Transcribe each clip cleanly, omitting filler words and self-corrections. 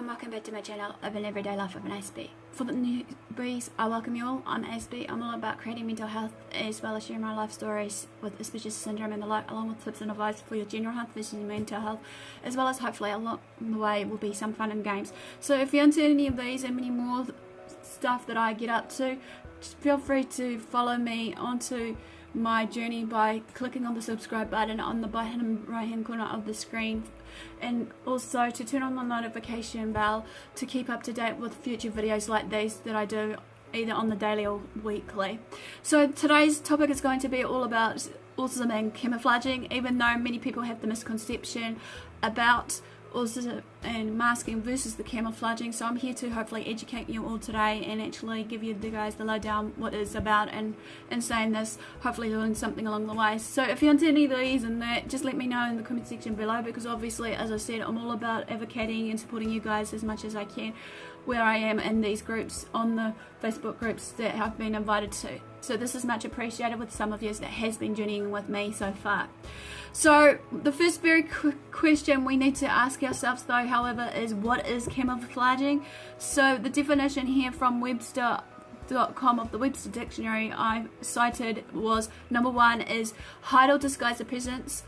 and welcome back to my channel of an everyday life of an Aspie. For the newbies, I welcome you all. I'm Aspie. I'm all about creating mental health as well as sharing my life stories with Aspie's syndrome and the like, along with tips and advice for your general health versus your mental health, as well as hopefully along the way will be some fun and games. So if you're into any of these and many more stuff that I get up to, just feel free to follow me onto my journey by clicking on the subscribe button on the bottom right hand corner of the screen, and also to turn on the notification bell to keep up to date with future videos like these that I do either on the daily or weekly. So today's topic is going to be all about autism and camouflaging, even though many people have the misconception about autism and masking versus the camouflaging. So I'm here to hopefully educate you all today and actually give you guys the lowdown what it's about, and saying this, hopefully learn something along the way. So if you're into any of these and that, just let me know in the comment section below, because obviously, as I said, I'm all about advocating and supporting you guys as much as I can where I am in these groups, on the Facebook groups that I've been invited to. So this is much appreciated with some of you that has been journeying with me so far. So the first very quick question we need to ask ourselves though, however, is what is camouflaging? So the definition here from Webster.com of the Webster Dictionary I cited was, number one is hide or disguise the presence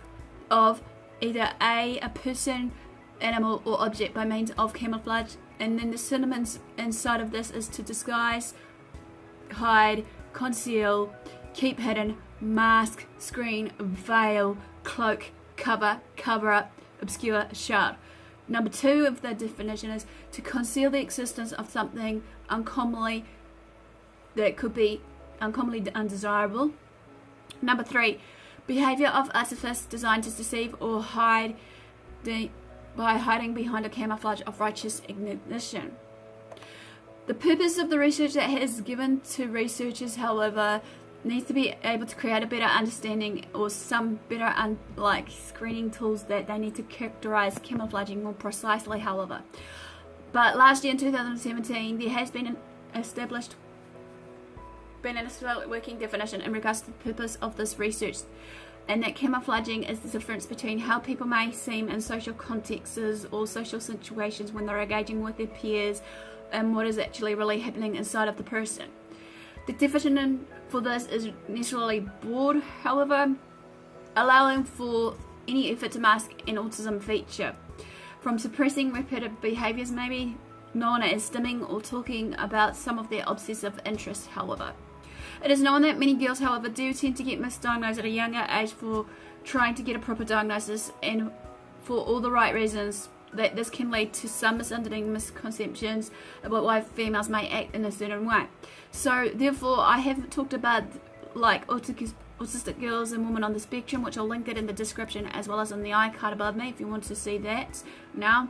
of either a person, animal or object by means of camouflage. And then the synonyms inside of this is to disguise, hide, conceal, keep hidden, mask, screen, veil, cloak, cover, cover up, obscure, shroud. Number two of the definition is to conceal the existence of something uncommonly that could be uncommonly undesirable. Number three, behavior of artifice designed to deceive or hide by hiding behind a camouflage of righteous ignition. The purpose of the research that has given to researchers, however, needs to be able to create a better understanding or some better screening tools that they need to characterize camouflaging more precisely, however. But last year in 2017, there has been an established working definition in regards to the purpose of this research, and that camouflaging is the difference between how people may seem in social contexts or social situations when they're engaging with their peers and what is actually really happening inside of the person. The definition for this is necessarily broad, however, allowing for any effort to mask an autism feature, from suppressing repetitive behaviors, maybe known as stimming, or talking about some of their obsessive interests, however. It is known that many girls, however, do tend to get misdiagnosed at a younger age for trying to get a proper diagnosis, and for all the right reasons, that this can lead to some misunderstanding misconceptions about why females may act in a certain way. So therefore, I have talked about like autistic girls and women on the spectrum, which I'll link it in the description as well as on the iCard above me if you want to see that now.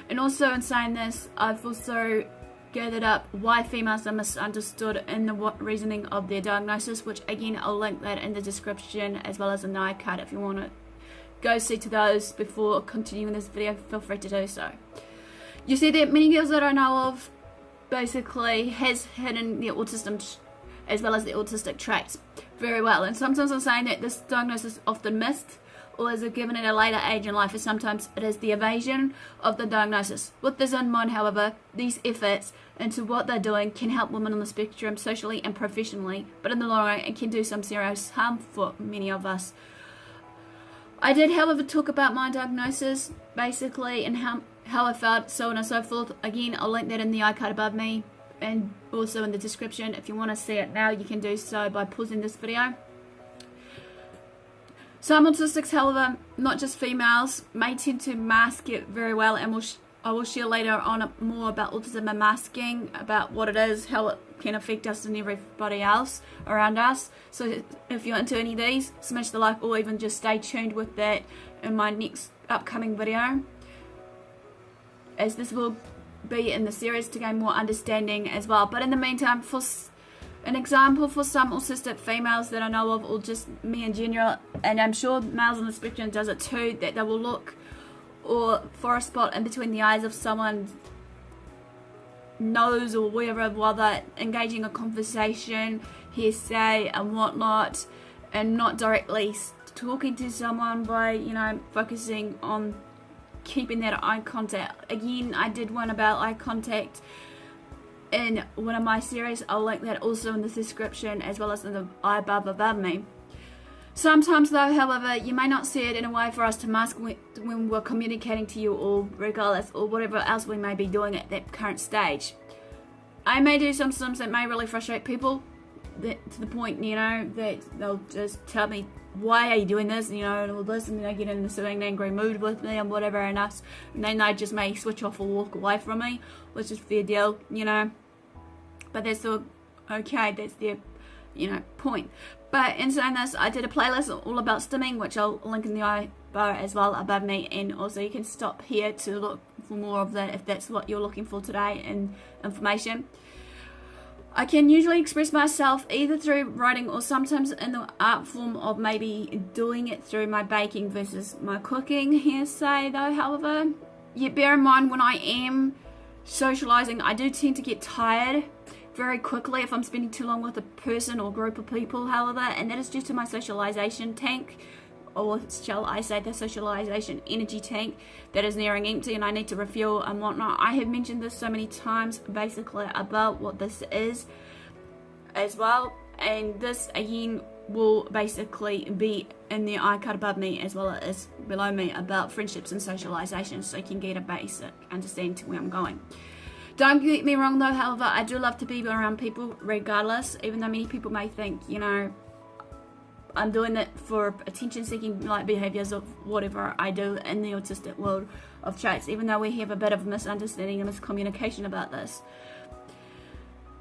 And also in saying this, I've also gathered up why females are misunderstood in the reasoning of their diagnosis, which again I'll link that in the description as well as in the iCard. If you want to go see to those before continuing this video, feel free to do so. You see that many girls that I know of basically has hidden their autism as well as the autistic traits very well, and sometimes I'm saying that this diagnosis is often missed or is given at a later age in life, and sometimes it is the evasion of the diagnosis. With this in mind, however, these efforts into what they're doing can help women on the spectrum socially and professionally, but in the long run it can do some serious harm for many of us. I did, however, talk about my diagnosis basically and how I felt, so on and so forth. Again, I'll link that in the iCard above me and also in the description. If you want to see it now, you can do so by pausing this video. Some autistics, however, not just females, may tend to mask it very well, and I will share later on more about autism and masking, about what it is, how it can affect us and everybody else around us. So if you're into any of these, smash the like, or even just stay tuned with that in my next upcoming video, as this will be in the series to gain more understanding as well. But in the meantime, for an example, for some autistic females that I know of, or just me in general, and I'm sure males on the spectrum does it too, that they will look or for a spot in between the eyes of someone's nose or wherever while they're engaging a conversation, hearsay and whatnot, and not directly talking to someone by, focusing on keeping that eye contact. Again, I did one about eye contact in one of my series. I'll link that also in the description, as well as in the eye above me. Sometimes though, however, you may not see it in a way for us to mask when we're communicating to you, or regardless, or whatever else we may be doing at that current stage. I may do some things that may really frustrate people, that, to the point, you know, that they'll just tell me, why are you doing this, you know, and all this, and then they get in this angry mood with me and whatever, and then they just may switch off or walk away from me, which is fair deal, you know. But that's all okay, that's their, you know, point. But in saying this, I did a playlist all about stimming, which I'll link in the eye bar as well above me, and also you can stop here to look for more of that if that's what you're looking for today in information. I can usually express myself either through writing or sometimes in the art form of maybe doing it through my baking versus my cooking here, say though, however. Yet bear in mind, when I am socializing, I do tend to get tired very quickly if I'm spending too long with a person or group of people, however, and that is due to my socialization tank, or shall I say the socialization energy tank, that is nearing empty, and I need to refuel and whatnot. I have mentioned this so many times basically about what this is as well, and this again will basically be in the eye cut above me as well as below me about friendships and socialization, so you can get a basic understanding to where I'm going. Don't get me wrong though, however, I do love to be around people regardless, even though many people may think, you know, I'm doing it for attention-seeking like behaviours of whatever I do in the autistic world of traits, even though we have a bit of misunderstanding and miscommunication about this.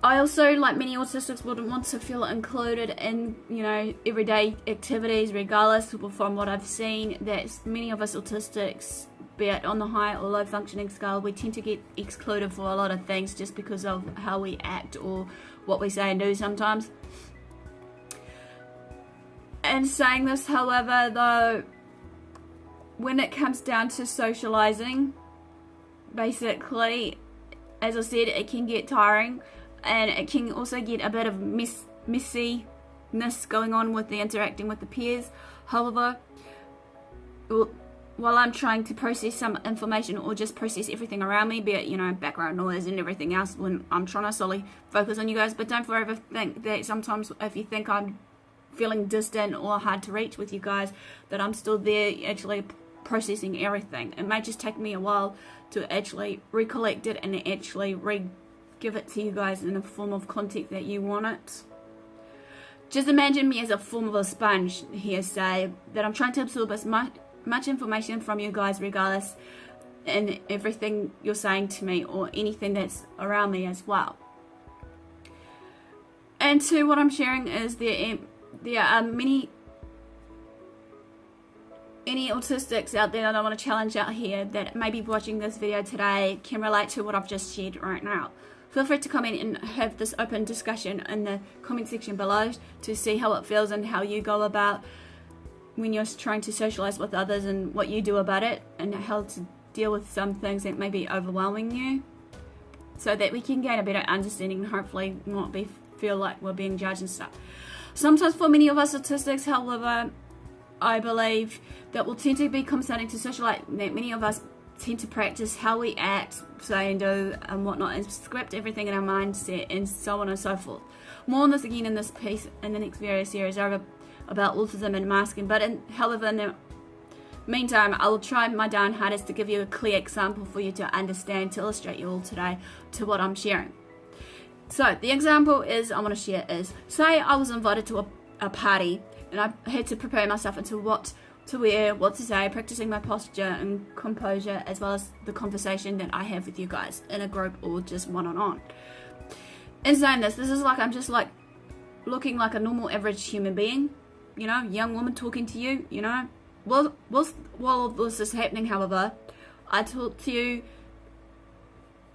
I also, like many autistics, wouldn't want to feel included in, you know, everyday activities regardless. From what I've seen, that many of us autistics, be it on the high or low functioning scale, we tend to get excluded for a lot of things just because of how we act or what we say and do sometimes. And saying this, however, though, when it comes down to socializing, basically, as I said, it can get tiring, and it can also get a bit of messiness going on with the interacting with the peers. However, while I'm trying to process some information or just process everything around me, be it, you know, background noise and everything else, when I'm trying to solely focus on you guys. But don't forever think that sometimes if you think I'm feeling distant or hard to reach with you guys, that I'm still there actually processing everything. It may just take me a while to actually recollect it and actually give it to you guys in a form of content that you want it. Just imagine me as a form of a sponge here, say, that I'm trying to absorb as much information from you guys regardless, and everything you're saying to me or anything that's around me as well. And two, what I'm sharing is there are any autistics out there that I want to challenge out here that may be watching this video today can relate to what I've just shared right now. Feel free to comment and have this open discussion in the comment section below to see how it feels and how you go about when you're trying to socialize with others and what you do about it, and how to deal with some things that may be overwhelming you, so that we can gain a better understanding and hopefully not feel like we're being judged and stuff. Sometimes for many of us autistics, however, I believe that we'll tend to become starting to socialize, that many of us tend to practice how we act, say and do and whatnot, and script everything in our mindset and so on and so forth. More on this again in this piece in the next various series over about autism and masking, but however in the meantime I will try my darn hardest to give you a clear example for you to understand, to illustrate you all today to what I'm sharing. So the example is I want to share is, say I was invited to a party and I had to prepare myself into what to wear, what to say, practicing my posture and composure, as well as the conversation that I have with you guys in a group or just one-on-one. In saying this is like I'm just like looking like a normal average human being, you know, young woman talking to you, you know. While this is happening, however, I talk to you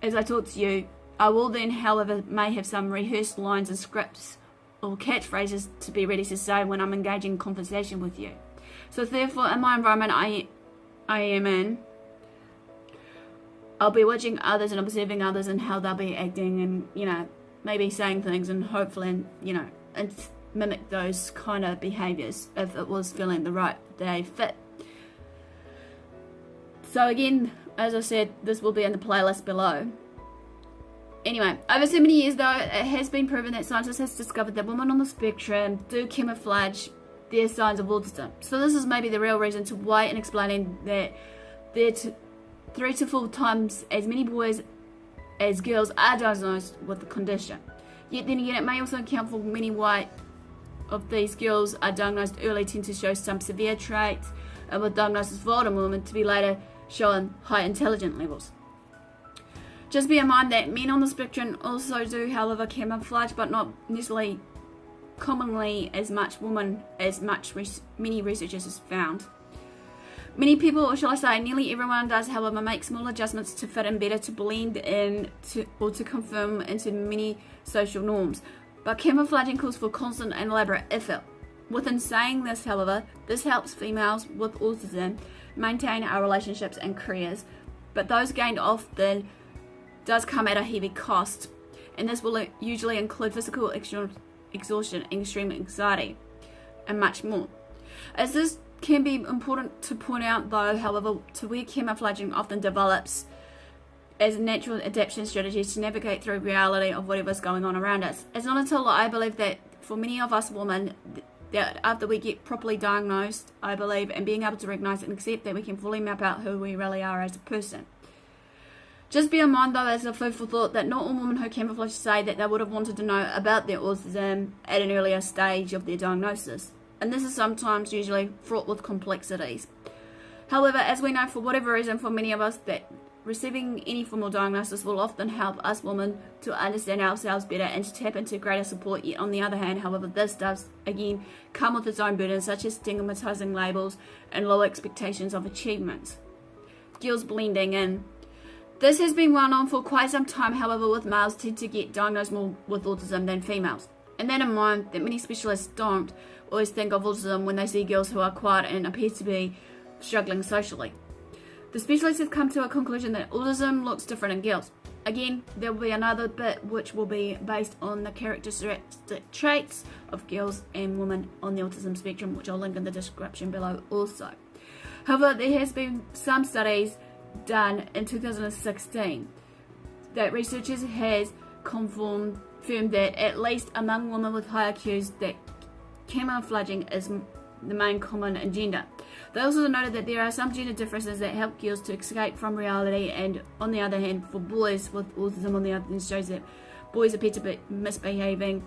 as I talk to you. I will then, however, may have some rehearsed lines and scripts or catchphrases to be ready to say when I'm engaging in conversation with you. So therefore, in my environment I am in, I'll be watching others and observing others and how they'll be acting, and, you know, maybe saying things, and hopefully, you know, and mimic those kind of behaviours if it was feeling the right day fit. So again, as I said, this will be in the playlist below. Anyway, over so many years though, it has been proven that scientists have discovered that women on the spectrum do camouflage their signs of autism. So this is maybe the real reason to why in explaining that there are 3 to 4 times as many boys as girls are diagnosed with the condition. Yet then again, it may also account for many why of these girls are diagnosed early tend to show some severe traits, and with diagnosis of older women to be later showing high intelligence levels. Just bear in mind that men on the spectrum also do, however, camouflage, but not necessarily commonly as much women as many researchers have found. Many people, or shall I say nearly everyone does, however, make small adjustments to fit in better, to blend in, or to conform into many social norms. But camouflaging calls for constant and elaborate effort. Within saying this, however, this helps females with autism maintain our relationships and careers, but those gained often does come at a heavy cost, and this will usually include physical exhaustion, extreme anxiety, and much more. As this can be important to point out though, however, to where camouflaging often develops as a natural adaptation strategy to navigate through reality of whatever's going on around us. It's not until I believe that for many of us women, that after we get properly diagnosed, I believe, and being able to recognize and accept that we can fully map out who we really are as a person. Just bear in mind though, as a food for thought, that not all women who camouflage say that they would have wanted to know about their autism at an earlier stage of their diagnosis, and this is sometimes usually fraught with complexities. However, as we know, for whatever reason, for many of us, that receiving any formal diagnosis will often help us women to understand ourselves better and to tap into greater support. Yet on the other hand, however, this does again come with its own burdens, such as stigmatizing labels and low expectations of achievements. Girls blending in. This has been well known for quite some time, however, with males tend to get diagnosed more with autism than females. And that in mind, that many specialists don't always think of autism when they see girls who are quiet and appear to be struggling socially. The specialists have come to a conclusion that autism looks different in girls. Again, there will be another bit which will be based on the characteristic traits of girls and women on the autism spectrum, which I'll link in the description below also. However, there has been some studies done in 2016 that researchers has confirmed that at least among women with higher IQs that camouflaging is the main common agenda. They also noted that there are some gender differences that help girls to escape from reality, and on the other hand, for boys with autism, on the other hand, shows that boys appear to be misbehaving,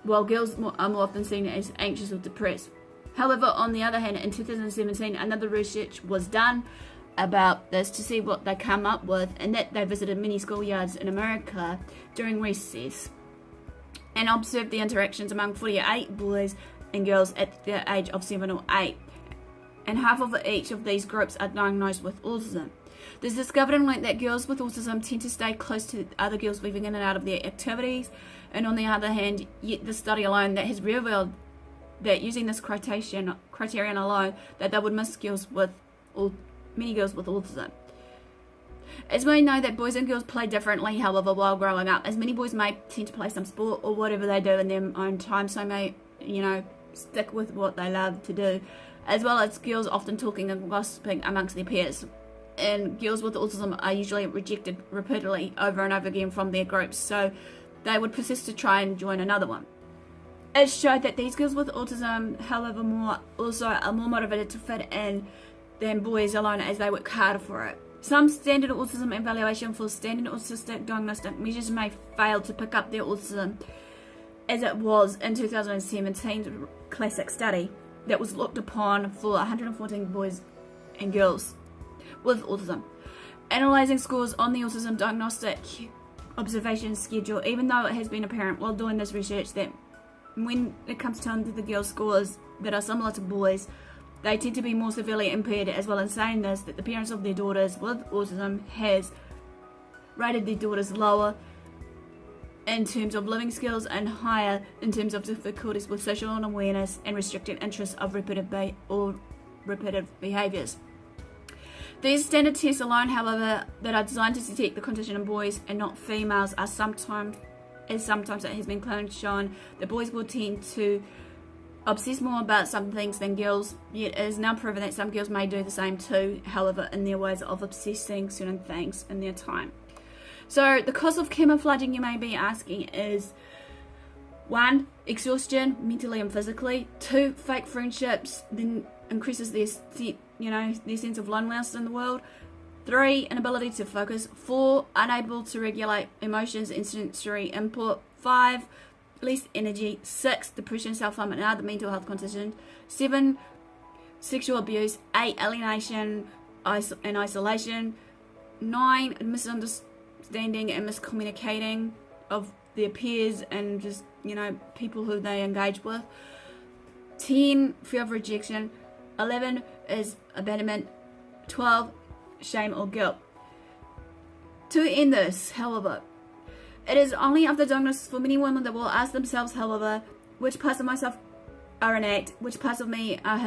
while girls are more often seen as anxious or depressed. However, on the other hand, in 2017, another research was done about this to see what they come up with, and that they visited many schoolyards in America during recess and observed the interactions among 48 boys and girls at the age of 7 or 8, and half of each of these groups are diagnosed with autism. This discovered and learned that girls with autism tend to stay close to other girls weaving in and out of their activities, and on the other hand, yet the study alone that has revealed that using this criterion alone, that they would miss girls with many girls with autism. As we know that boys and girls play differently, however, while growing up, as many boys may tend to play some sport or whatever they do in their own time, so may, stick with what they love to do, as well as girls often talking and gossiping amongst their peers. And girls with autism are usually rejected repeatedly over and over again from their groups, so they would persist to try and join another one. It showed that these girls with autism, however, are more motivated to fit in than boys alone, as they work harder for it. Some standard autism evaluation for standard autistic diagnostic measures may fail to pick up their autism, as it was in 2017 classic study that was looked upon for 114 boys and girls with autism, analysing scores on the autism diagnostic observation schedule, even though it has been apparent while doing this research that when it comes down to the girls' scores that are similar to boys, they tend to be more severely impaired, as well as saying this, that the parents of their daughters with autism has rated their daughters lower in terms of living skills and higher in terms of difficulties with social unawareness and restricted interests of repetitive behaviours. These standard tests alone, however, that are designed to detect the condition in boys and not females, are sometimes it has been shown that boys will tend to obsess more about some things than girls, yet it is now proven that some girls may do the same too, however, in their ways of obsessing certain things in their time. So the cause of camouflaging, you may be asking, is 1. Exhaustion, mentally and physically. 2. Fake friendships, then increases their sense of loneliness in the world. 3. Inability to focus. 4. Unable to regulate emotions and sensory input. 5. Less energy. 6. Depression, self-harm, and other mental health conditions. 7. Sexual abuse. 8. Alienation and isolation. 9. Misunderstanding and miscommunicating of their peers and just, people who they engage with. 10. Fear of rejection. 11 is abandonment. 12. Shame or guilt. To end this, however, it is only after diagnosis for many women that will ask themselves, however, which parts of myself are an act, which parts of me are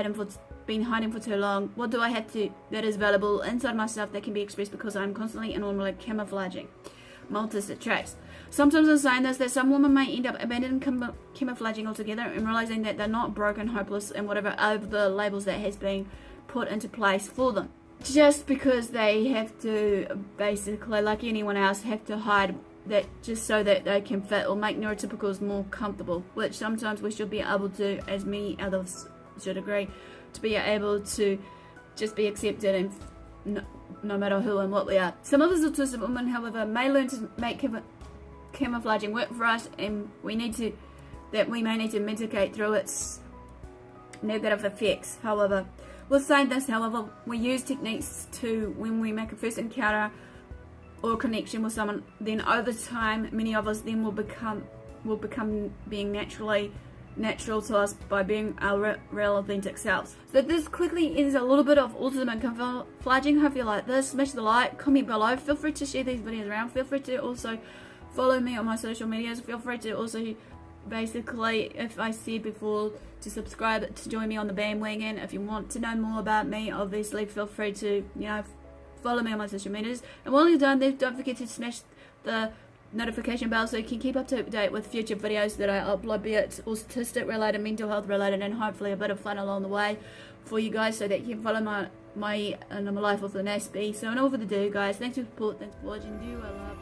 been hiding for too long, what do I have to that is valuable inside myself that can be expressed because I'm constantly and normally camouflaging my autistic traits. Sometimes in saying this, that some women may end up abandoning camouflaging altogether and realizing that they're not broken, hopeless, and whatever other labels that has been put into place for them. Just because they have to, basically, like anyone else, have to hide that just so that they can fit or make neurotypicals more comfortable, which sometimes we should be able to, as many others should agree, to be able to just be accepted and no matter who and what we are. Some of us autistic women, however, may learn to make camouflaging work for us, and we may need to mitigate through its negative effects. However, with saying this, however, we use techniques to, when we make a first encounter or connection with someone, then over time, many of us then will become being natural to us by being our real authentic selves. So this quickly ends a little bit of autism and camouflaging. Hope you like this. Smash the like, comment below. Feel free to share these videos around. Feel free to also follow me on my social medias. Feel free to also, basically, if I said before, to subscribe, to join me on the bandwagon. If you want to know more about me, obviously feel free to follow me on my social medias. And while you're done, don't forget to smash the notification bell so you can keep up to date with future videos that I upload, be it autistic related, mental health related, and hopefully a bit of fun along the way for you guys, so that you can follow my life with an Aspie. So enough further ado, guys. Thanks for the support. Thanks for watching. Do I love